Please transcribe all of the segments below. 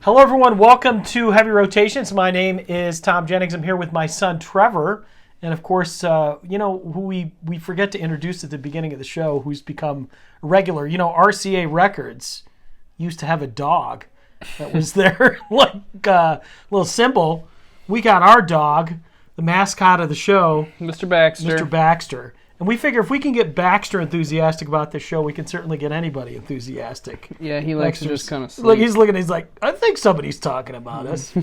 Hello, everyone. Welcome to Heavy Rotations. My name is Tom Jennings. I'm here with my son, Trevor. And, of course, who we forget to introduce at the beginning of the show, who's become regular. RCA Records used to have a dog that was their little symbol. We got our dog, the mascot of the show, Mr. Baxter. Mr. Baxter. And we figure if we can get Baxter enthusiastic about this show, we can certainly get anybody enthusiastic. Yeah, he likes to just kind of sleep. Like he's looking, he's like, I think somebody's talking about us.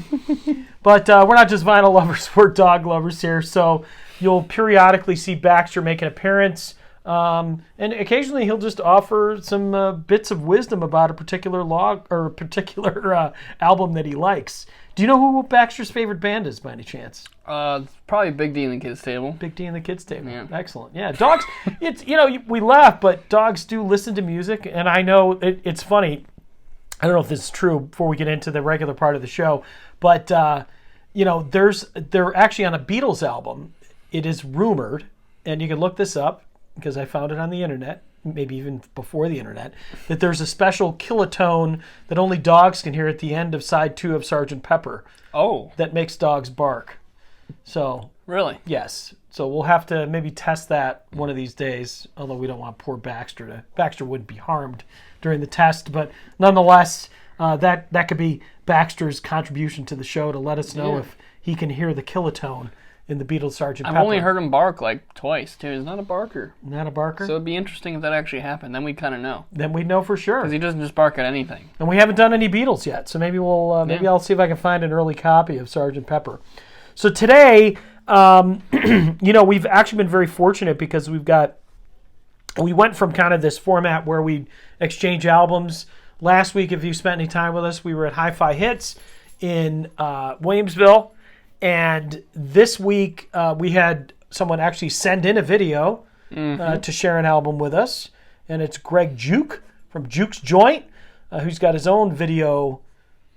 But we're not just vinyl lovers, we're dog lovers here. So you'll periodically see Baxter make an appearance. And occasionally he'll just offer some bits of wisdom about a particular album that he likes. Do you know who Baxter's favorite band is, by any chance? Probably Big D and the Kids Table. Big D and the Kids Table. Yeah. Excellent. Yeah, dogs. It's we laugh, but dogs do listen to music, and I know it's funny. I don't know if this is true before we get into the regular part of the show, but they're actually on a Beatles album. It is rumored, and you can look this up because I found it on the internet. Maybe even before the internet, that there's a special kilotone that only dogs can hear at the end of side 2 of Sgt. Pepper. Oh. That makes dogs bark. So. Really? Yes. So we'll have to maybe test that one of these days, although we don't want poor Baxter wouldn't be harmed during the test, but nonetheless, that could be Baxter's contribution to the show to let us know if he can hear the kilotone in the Beatles Sgt. Pepper. I've only heard him bark like twice, too. He's not a barker. Not a barker? So it'd be interesting if that actually happened. Then we'd kind of know. Then we'd know for sure. Because he doesn't just bark at anything. And we haven't done any Beatles yet, so maybe I'll see if I can find an early copy of Sgt. Pepper. So today, we've actually been very fortunate because we went from kind of this format where we exchange albums. Last week, if you spent any time with us, we were at Hi-Fi Hits in Williamsville. And this week, we had someone actually send in a video to share an album with us. And it's Gregg Juke from Juke's Joint, who's got his own video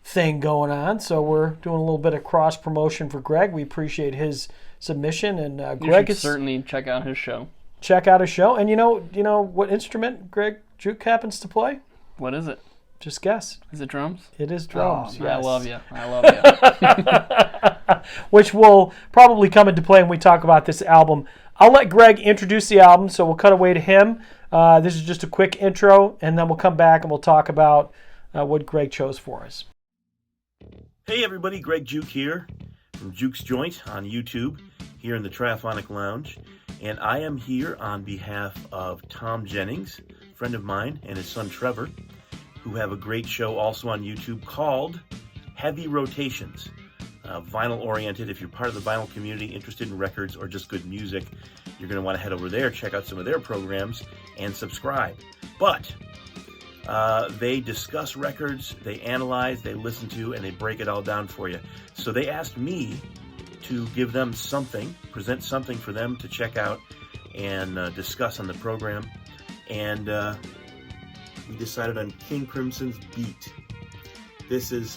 thing going on. So we're doing a little bit of cross-promotion for Gregg. We appreciate his submission. And Gregg should certainly check out his show. Check out his show. And you know what instrument Gregg Juke happens to play? What is it? Just guess. Is it drums? It is drums, yes. I love you. Which will probably come into play when we talk about this album. I'll let Gregg introduce the album, so we'll cut away to him. This is just a quick intro, and then we'll come back and we'll talk about what Gregg chose for us. Hey everybody, Gregg Juke here from Juke's Joint on YouTube, here in the Triathlonic Lounge. And I am here on behalf of Tom Jennings, a friend of mine, and his son Trevor, who have a great show also on YouTube called Heavy Rotations. Vinyl-oriented. If you're part of the vinyl community, interested in records or just good music, you're going to want to head over there, check out some of their programs, and subscribe. But they discuss records, they analyze, they listen to, and they break it all down for you. So they asked me to give them something, present something for them to check out and discuss on the program. And we decided on King Crimson's Beat. This is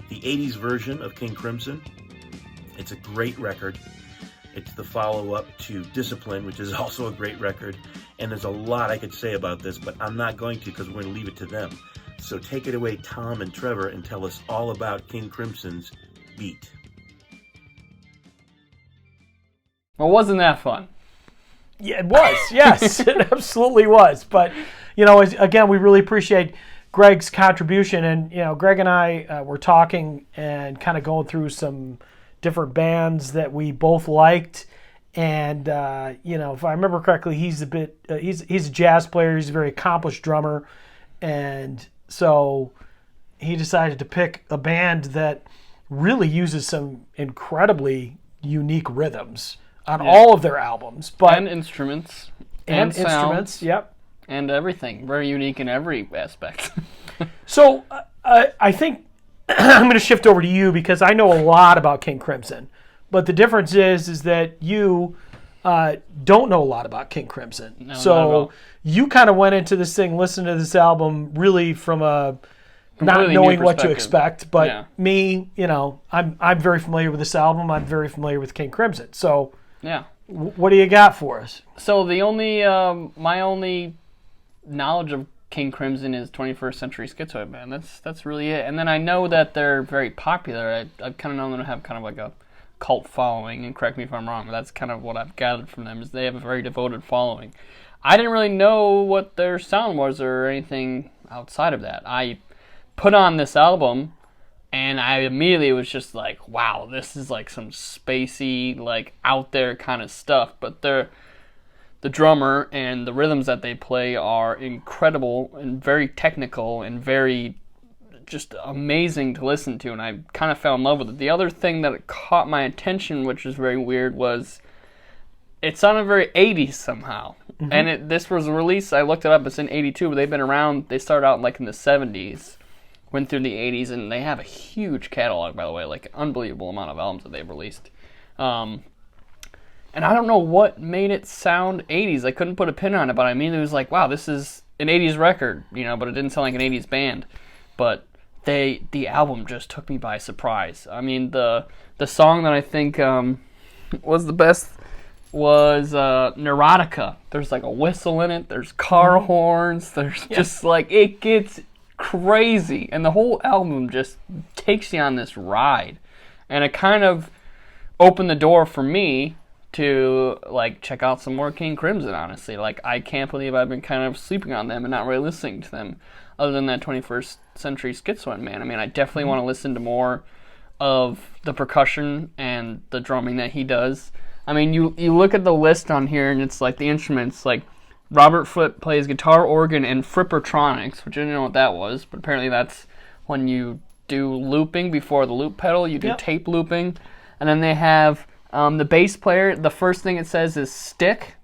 the 80s version of King Crimson. It's a great record. It's the follow-up to Discipline, which is also a great record. And there's a lot I could say about this, but I'm not going to because we're going to leave it to them. So take it away, Tom and Trevor, and tell us all about King Crimson's Beat. Well, wasn't that fun? Yeah, it was. Yes, it absolutely was. But, again, we really appreciate Gregg's contribution. And, Gregg and I were talking and kind of going through some different bands that we both liked. And, if I remember correctly, he's a jazz player. He's a very accomplished drummer. And so he decided to pick a band that really uses some incredibly unique rhythms on all of their albums. And instruments. And sounds, instruments, yep. And everything. Very unique in every aspect. So I think I'm going to shift over to you because I know a lot about King Crimson. But the difference is that you don't know a lot about King Crimson. No, so you kind of went into this thing, listening to this album really from a not knowing what to expect. But me, I'm very familiar with this album. I'm very familiar with King Crimson. So what do you got for us? So the only my only knowledge of King Crimson is 21st Century Schizoid band. That's really it. And then I know that they're very popular. I've kind of known them to have kind of like a cult following, and correct me if I'm wrong, but that's kind of what I've gathered from them, is they have a very devoted following. I didn't really know what their sound was or anything outside of that. I put on this album, and I immediately was just like, wow, this is like some spacey, like out there kind of stuff. But the drummer and the rhythms that they play are incredible and very technical and very just amazing to listen to, and I kind of fell in love with it. The other thing that caught my attention, which is very weird, was it sounded very 80s somehow. Mm-hmm. And this was released, I looked it up, it's in 82, but they've been around, they started out like in the 70s, went through the 80s, and they have a huge catalog, by the way, like an unbelievable amount of albums that they've released. And I don't know what made it sound 80s. I couldn't put a pin on it, but I mean, it was like, wow, this is an 80s record, but it didn't sound like an 80s band. But the album just took me by surprise. I mean, the song that I think was the best was Neurotica. There's like a whistle in it. There's car horns. There's just like, it gets crazy. And the whole album just takes you on this ride. And it kind of opened the door for me to like check out some more King Crimson, honestly. Like, I can't believe I've been kind of sleeping on them and not really listening to them, other than that 21st Century Schizoid, man. I mean, I definitely want to listen to more of the percussion and the drumming that he does. I mean, you look at the list on here, and it's like the instruments, like Robert Fripp plays guitar, organ, and Frippertronics, which I didn't know what that was, but apparently that's when you do looping before the loop pedal, you do tape looping. And then they have the bass player, the first thing it says is stick,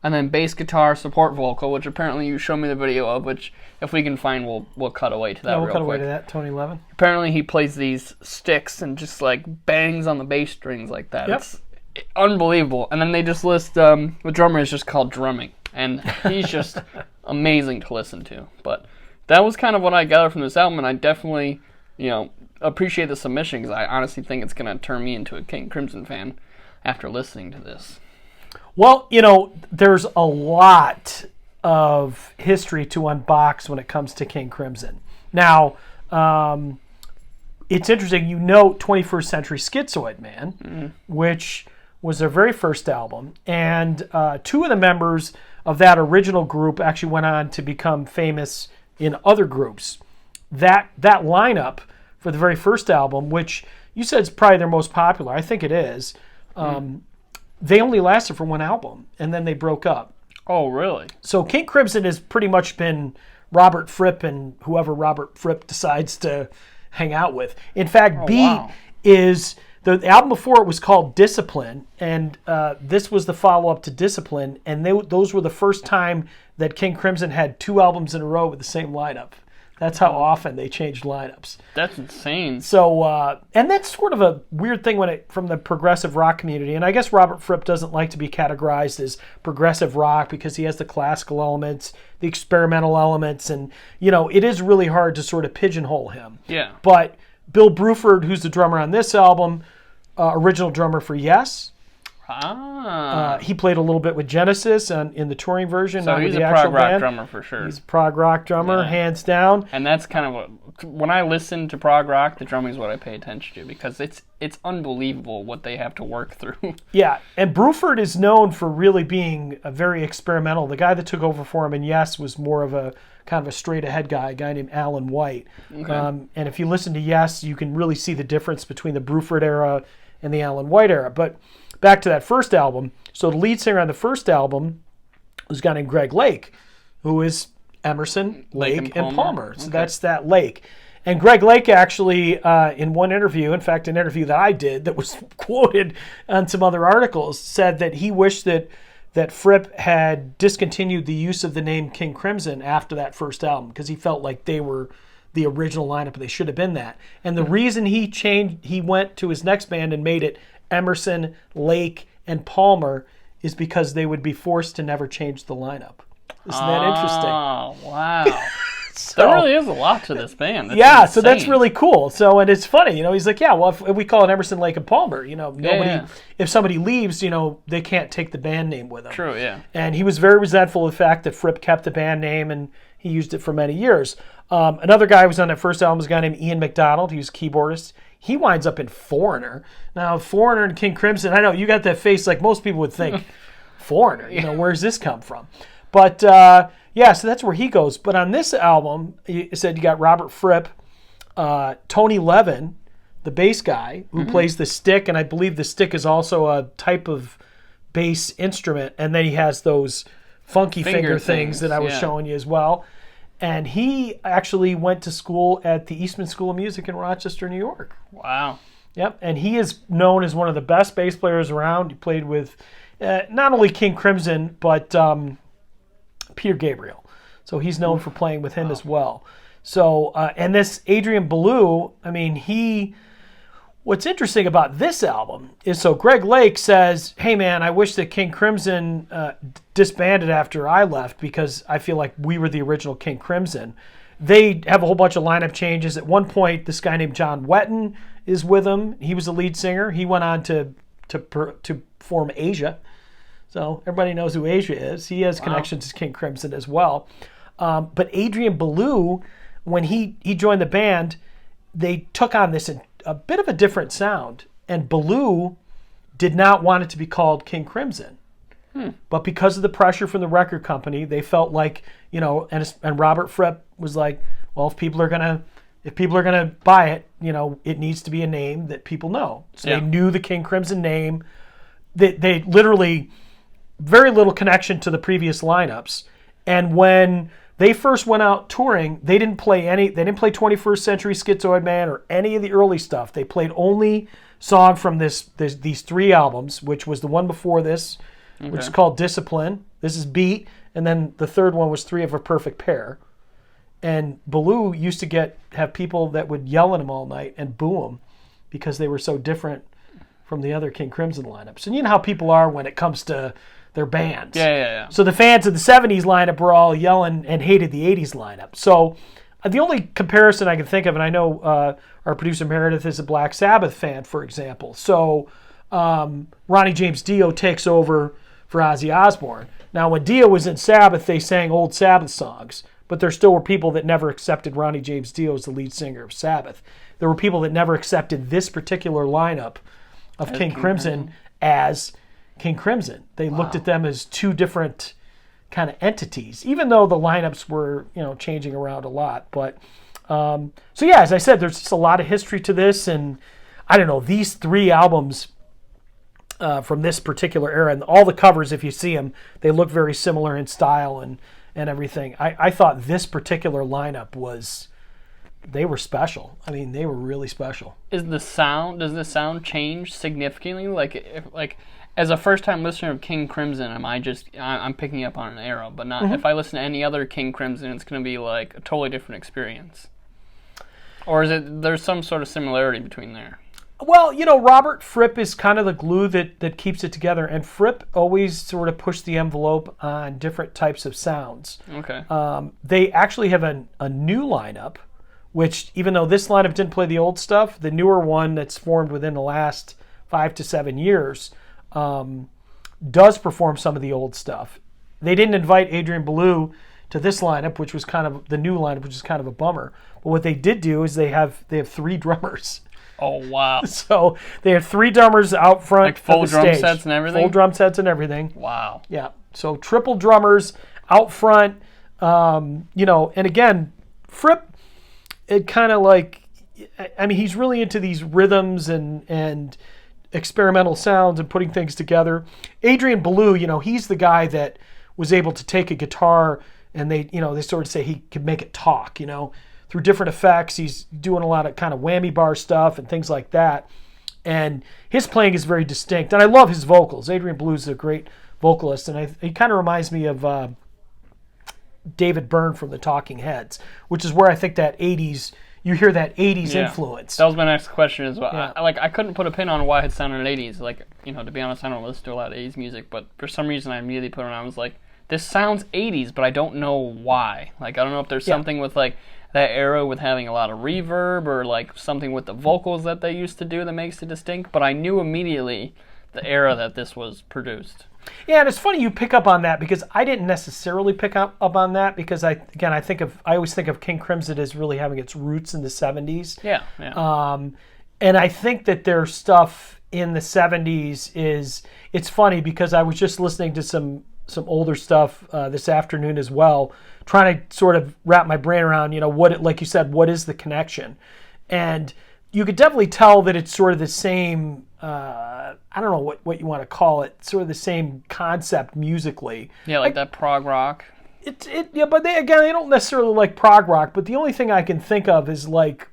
and then bass guitar, support vocal, which apparently you showed me the video of, which if we can find, we'll cut away to that real quick. We'll cut away to that, Tony Levin. Apparently he plays these sticks and just like bangs on the bass strings like that. Yep. It's unbelievable. And then they just list, the drummer is just called Drumming, and he's just amazing to listen to. But that was kind of what I gathered from this album, and I definitely, appreciate the submission, because I honestly think it's going to turn me into a King Crimson fan after listening to this. Well, there's a lot of history to unbox when it comes to King Crimson. Now, it's interesting, 21st Century Schizoid Man, which was their very first album, and two of the members of that original group actually went on to become famous in other groups. That lineup for the very first album, which you said is probably their most popular, I think it is, they only lasted for one album, and then they broke up. Oh, really? So King Crimson has pretty much been Robert Fripp and whoever Robert Fripp decides to hang out with. In fact, is the album before it was called Discipline, and this was the follow-up to Discipline, and those were the first time that King Crimson had two albums in a row with the same lineup. That's how often they changed lineups. That's insane. So, and that's sort of a weird thing from the progressive rock community. And I guess Robert Fripp doesn't like to be categorized as progressive rock because he has the classical elements, the experimental elements, and, it is really hard to sort of pigeonhole him. Yeah. But Bill Bruford, who's the drummer on this album, original drummer for Yes. He played a little bit with Genesis in the touring version. So he's a prog rock drummer for sure. He's a prog rock drummer, hands down. And that's kind of when I listen to prog rock, the drumming is what I pay attention to, because it's unbelievable what they have to work through. Yeah, and Bruford is known for really being a very experimental. The guy that took over for him in Yes was more of a kind of a straight-ahead guy, a guy named Alan White. Okay. And if you listen to Yes, you can really see the difference between the Bruford era and the Alan White era. But back to that first album. So the lead singer on the first album was a guy named Greg Lake, who is Emerson, Lake, and Palmer. So that's that Lake. And Greg Lake actually, in one interview, in fact, an interview that I did that was quoted on some other articles, said that he wished that Fripp had discontinued the use of the name King Crimson after that first album, because he felt like they were the original lineup, they should have been that. And the reason he went to his next band and made it Emerson, Lake, and Palmer is because they would be forced to never change the lineup. Isn't that interesting? Oh, wow. So, there really is a lot to this band. That's yeah, insane. so that's really cool. So, and it's funny, he's like, yeah, well, if we call it Emerson, Lake and Palmer, nobody, if somebody leaves, they can't take the band name with them. True, yeah. And he was very resentful of the fact that Fripp kept the band name, and he used it for many years. Another guy who was on that first album was a guy named Ian McDonald. He was a keyboardist. He winds up in Foreigner. Now, Foreigner and King Crimson, I know you got that face like most people would think, Foreigner, where's this come from? But, yeah, so that's where he goes. But on this album, you said you got Robert Fripp, Tony Levin, the bass guy, who plays the stick, and I believe the stick is also a type of bass instrument. And then he has those funky finger things that I was showing you as well. And he actually went to school at the Eastman School of Music in Rochester, New York. Wow. Yep, and he is known as one of the best bass players around. He played with not only King Crimson, but Peter Gabriel. So he's known for playing with him as well. So, and this Adrian Belew, what's interesting about this album is, so Greg Lake says, hey man, I wish that King Crimson disbanded after I left because I feel like we were the original King Crimson. They have a whole bunch of lineup changes. At one point, this guy named John Wetton is with them. He was the lead singer. He went on to form Asia. So everybody knows who Asia is. He has connections to King Crimson as well. But Adrian Belew, when he joined the band, they took on this a bit of a different sound. And Belew did not want it to be called King Crimson. But because of the pressure from the record company, they felt like, and Robert Fripp was like, well, if people are gonna buy it, it needs to be a name that people know. So they knew the King Crimson name. They literally very little connection to the previous lineups. And when they first went out touring, they didn't play 21st Century Schizoid Man or any of the early stuff. They played only song from these three albums, which was the one before this, which is called Discipline. This is Beat. And then the third one was Three of a Perfect Pair. And Belew used to have people that would yell at him all night and boo him because they were so different from the other King Crimson lineups. And you know how people are when it comes to their bands. Yeah. So the fans of the 70s lineup were all yelling and hated the 80s lineup. So the only comparison I can think of, and I know our producer Meredith is a Black Sabbath fan, for example. So Ronnie James Dio takes over for Ozzy Osbourne. Now, when Dio was in Sabbath, they sang old Sabbath songs, but there still were people that never accepted Ronnie James Dio as the lead singer of Sabbath. There were people that never accepted this particular lineup of King Crimson as King Crimson. They looked at them as two different kind of entities, even though the lineups were, changing around a lot. But so yeah, as I said, there's just a lot of history to this, and I don't know, these three albums from this particular era, and all the covers, if you see them, they look very similar in style and everything. I thought this particular lineup they were special. They were really special. Does the sound change significantly? Like as a first-time listener of King Crimson, I'm picking up on an era, but not if I listen to any other King Crimson, it's going to be like a totally different experience. Or there's some sort of similarity between there? Well, Robert Fripp is kind of the glue that keeps it together, and Fripp always sort of pushed the envelope on different types of sounds. Okay. They actually have a new lineup, which, even though this lineup didn't play the old stuff, the newer one that's formed within the last 5 to 7 years does perform some of the old stuff. They didn't invite Adrian Belew to this lineup, which was kind of the new lineup, which is kind of a bummer. But what they did do is they have 3 drummers. Oh, wow. So they have 3 drummers out front, like full of the drum stage. sets and everything? Full drum sets and everything. Wow. Yeah. So triple drummers out front, and again, Fripp, it kind of he's really into these rhythms and experimental sounds and putting things together. Adrian Belew, he's the guy that was able to take a guitar and they sort of say he could make it talk, through different effects. He's doing a lot of kind of whammy bar stuff and things like that. And his playing is very distinct. And I love his vocals. Adrian Belew is a great vocalist. And he kind of reminds me of David Byrne from the Talking Heads, which is where I think that 80s, you hear that 80s influence. That was my next question as well. Yeah. I couldn't put a pin on why it sounded 80s. To be honest, I don't listen to a lot of 80s music, but for some reason I immediately put it on. I was like, this sounds 80s, but I don't know why. Like, I don't know if there's something with, like, that era with having a lot of reverb or, like, something with the vocals that they used to do that makes it distinct, but I knew immediately the era that this was produced. Yeah, and it's funny you pick up on that because I didn't necessarily pick up on that because I always think of King Crimson as really having its roots in the 70s. Yeah. And I think that their stuff in the 70s it's funny because I was just listening to some older stuff this afternoon as well, trying to sort of wrap my brain around, like you said, what is the connection? And you could definitely tell that it's sort of the same, I don't know what you want to call it, sort of the same concept musically. Yeah, like that prog rock. But they don't necessarily like prog rock, but the only thing I can think of is like,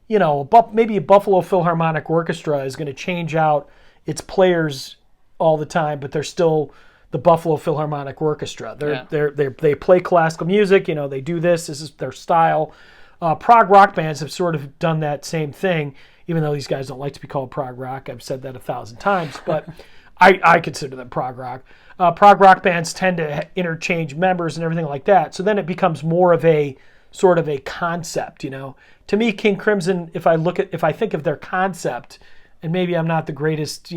maybe a Buffalo Philharmonic Orchestra is going to change out its players all the time, but they're still the Buffalo Philharmonic Orchestra. They play classical music. They do this. This is their style. Prog rock bands have sort of done that same thing, even though these guys don't like to be called prog rock. I've said that 1,000 times, but I consider them prog rock. Prog rock bands tend to interchange members and everything like that. So then it becomes more of a sort of a concept. To me, King Crimson, if I think of their concept, and maybe I'm not the greatest,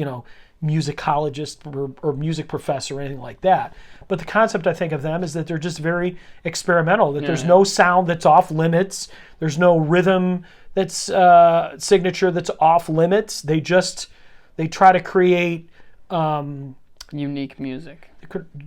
musicologist or music professor or anything like that, but the concept I think of them is that they're just very experimental, that there's no sound that's off limits, there's no rhythm that's signature that's off limits. They try to create unique music.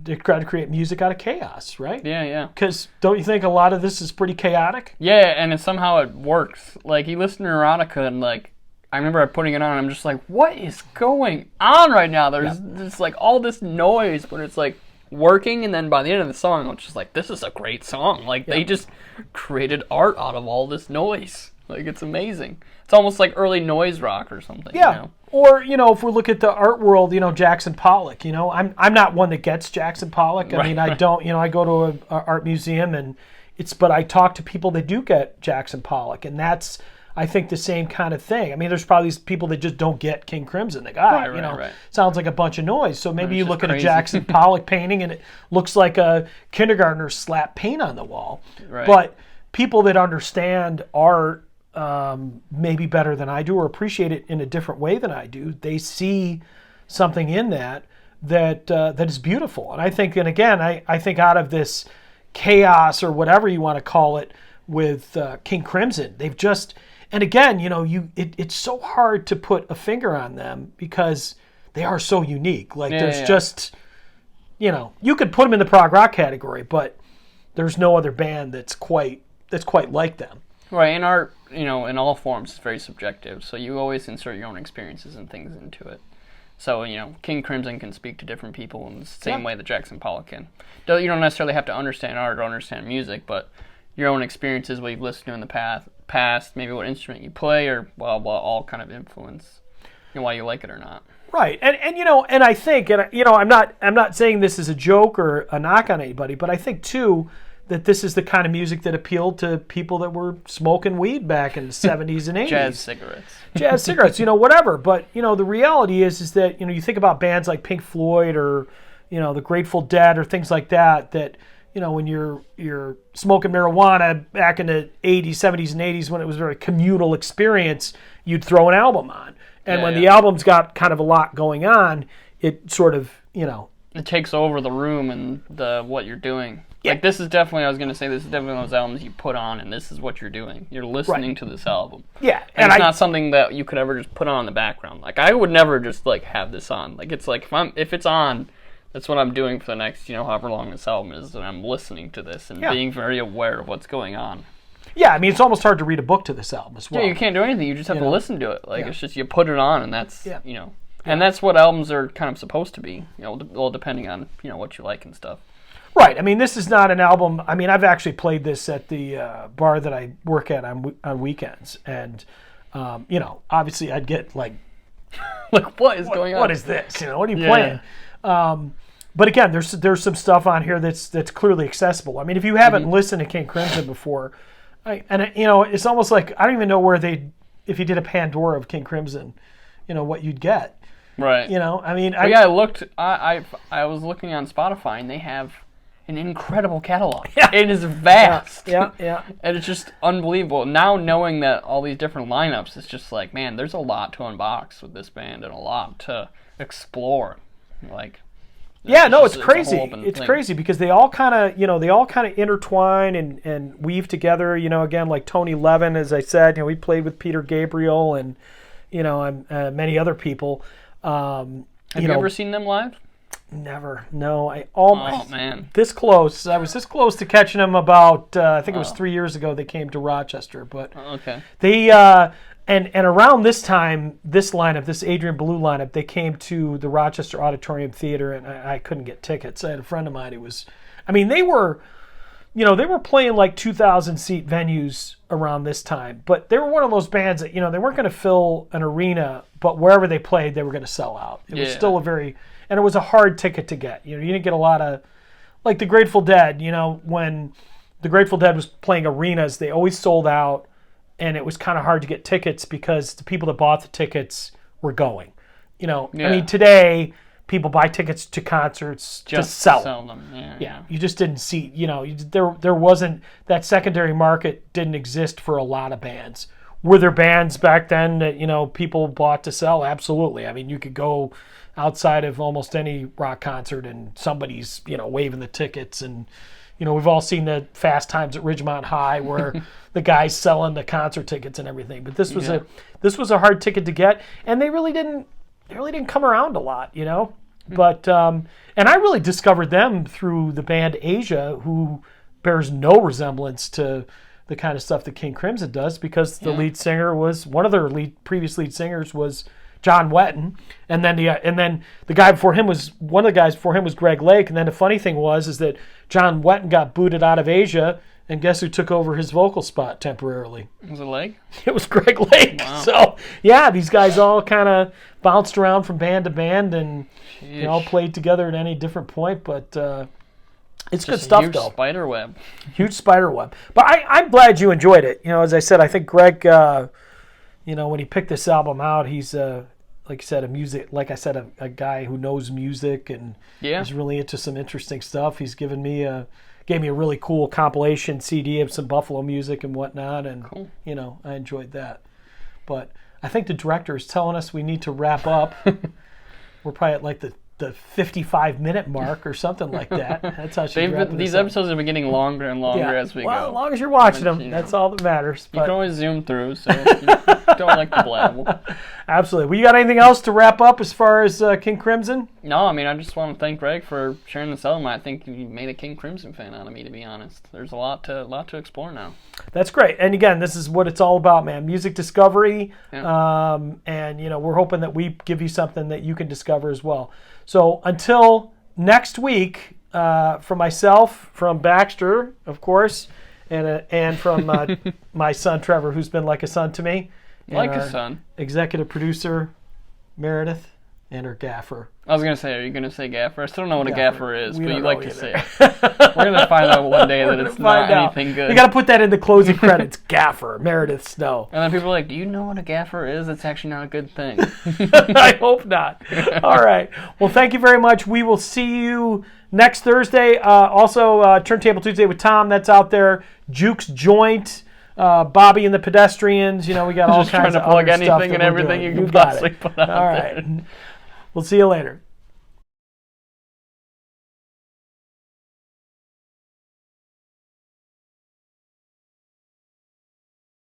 They try to create music out of chaos, right? Yeah. Because don't you think a lot of this is pretty chaotic? Yeah, and somehow it works. Like, you listen to erotica and, like, I remember putting it on and I'm just like, what is going on right now? There's just, like, all this noise, but it's, like, working, and then by the end of the song, I'm just like, this is a great song. Like, they just created art out of all this noise. Like, it's amazing. It's almost like early noise rock or something. Yeah. Or, if we look at the art world, Jackson Pollock, I'm not one that gets Jackson Pollock. I mean, I don't, I go to an art museum but I talk to people that do get Jackson Pollock, and that's, I think, the same kind of thing. I mean, there's probably these people that just don't get King Crimson. They go, sounds like a bunch of noise. So maybe you look at a Jackson Pollock painting and it looks like a kindergartner slapped paint on the wall. Right. But people that understand art, maybe better than I do, or appreciate it in a different way than I do, they see something in that is beautiful. And I think, and again, I think out of this chaos or whatever you want to call it with King Crimson, they've just, and again, it's so hard to put a finger on them because they are so unique. Like just, you could put them in the prog rock category, but there's no other band that's quite like them. Right, and art, in all forms is very subjective, so you always insert your own experiences and things into it. So, King Crimson can speak to different people in the same way that Jackson Pollock can. You don't necessarily have to understand art or understand music, but your own experiences, what you've listened to in the past, maybe what instrument you play, or all kind of influence why you like it or not. Right, and I think, I'm not saying this is a joke or a knock on anybody, but I think too that this is the kind of music that appealed to people that were smoking weed back in the 70s and 80s. Jazz cigarettes, whatever. But, the reality is that, you think about bands like Pink Floyd or, the Grateful Dead or things like that, when you're smoking marijuana back in the 80s, 70s, and 80s when it was a very communal experience, you'd throw an album on. And when the album's got kind of a lot going on, it sort of, it takes over the room and what you're doing. Yeah. Like, this is definitely one of those albums you put on, and this is what you're doing. You're listening to this album. Yeah. And it's not something that you could ever just put on in the background. Like, I would never just, like, have this on. Like, it's like, if it's on, that's what I'm doing for the next, however long this album is, and I'm listening to this and being very aware of what's going on. Yeah, I mean, it's almost hard to read a book to this album as well. Yeah, you can't do anything. You just have to listen to it. Like, it's just, you put it on, and that's, and that's what albums are kind of supposed to be, depending on, what you like and stuff. Right. I mean, this is not an album. I mean, I've actually played this at the bar that I work at on weekends. And, obviously I'd get like what is going on? What is this? What are you playing? But again, there's some stuff on here that's clearly accessible. I mean, if you haven't listened to King Crimson before, it's almost like, I don't even know if you did a Pandora of King Crimson, what you'd get. Right. I mean, I looked. I was looking on Spotify, and they have an incredible catalog. Yeah. It is vast. Yeah. And it's just unbelievable. Now knowing that all these different lineups, it's just like, man, there's a lot to unbox with this band and a lot to explore. Like, yeah, no, it's a crazy. whole open It's thing. crazy because they all kind of intertwine and weave together. Again, like Tony Levin, as I said, we played with Peter Gabriel and many other people. Have you ever seen them live? Never. No, Oh man, this close. I was this close to catching them about I think it was 3 years ago. They came to Rochester, but okay. they and around this time, this Adrian Belew lineup, they came to the Rochester Auditorium Theater, and I couldn't get tickets. I had a friend of mine who was, they were, they were playing like 2,000 seat venues around this time, but they were one of those bands that, they weren't going to fill an arena, but wherever they played, they were going to sell out. It was still and it was a hard ticket to get. You didn't get a lot of, like the Grateful Dead, when the Grateful Dead was playing arenas, they always sold out, and it was kind of hard to get tickets because the people that bought the tickets were going. Today, people buy tickets to concerts Just to sell them. Yeah, you just didn't see, there wasn't, that secondary market didn't exist for a lot of bands. Were there bands back then that, people bought to sell? Absolutely. You could go outside of almost any rock concert and somebody's, waving the tickets. And, we've all seen the Fast Times at Ridgemont High where the guy's selling the concert tickets and everything. But this was a hard ticket to get, and they really didn't come around a lot, But and I really discovered them through the band Asia, who bears no resemblance to the kind of stuff that King Crimson does, because the lead singer was one of their previous lead singers was John Wetton, and then the guy before him was one of the guys before him was Greg Lake, and then the funny thing is that John Wetton got booted out of Asia, and guess who took over his vocal spot temporarily? Was it Lake? It was Greg Lake. Wow. So yeah, these guys all kind of bounced around from band to band, and they all played together at any different point, but. It's just good stuff, huge though. Huge spider web. But I'm glad you enjoyed it. As I said, I think Greg, when he picked this album out, he's like a guy who knows music and is really into some interesting stuff. He's gave me a really cool compilation CD of some Buffalo music and whatnot, and cool. I enjoyed that. But I think the director is telling us we need to wrap up. We're probably at like the 55-minute mark or something like that. That's how these episodes have been getting longer and longer as we go. Well, as long as you're watching them, that's all that matters. You can always zoom through, so you don't like the blabble. Absolutely. Well, you got anything else to wrap up as far as King Crimson? No, I just want to thank Greg for sharing this album. I think you made a King Crimson fan out of me, to be honest. There's a lot to explore now. That's great. And again, this is what it's all about, man. Music discovery. Yeah. And we're hoping that we give you something that you can discover as well. So until next week, from myself, from Baxter, of course, and from my son Trevor, who's been like a son to me, like a son, executive producer Meredith, and her gaffer. I was gonna say, are you gonna say gaffer? I still don't know what a gaffer is, but you like to say it. We're gonna find out one day that it's not anything good. You gotta put that in the closing credits. Gaffer, Meredith Snow. And then people are like, do you know what a gaffer is? It's actually not a good thing. I hope not. All right. Well, thank you very much. We will see you next Thursday. Also, Turntable Tuesday with Tom. That's out there. Juke's Joint. Bobby and the Pedestrians. We got all kinds of other stuff. Just trying to plug anything and everything you can possibly put out there. All right. We'll see you later.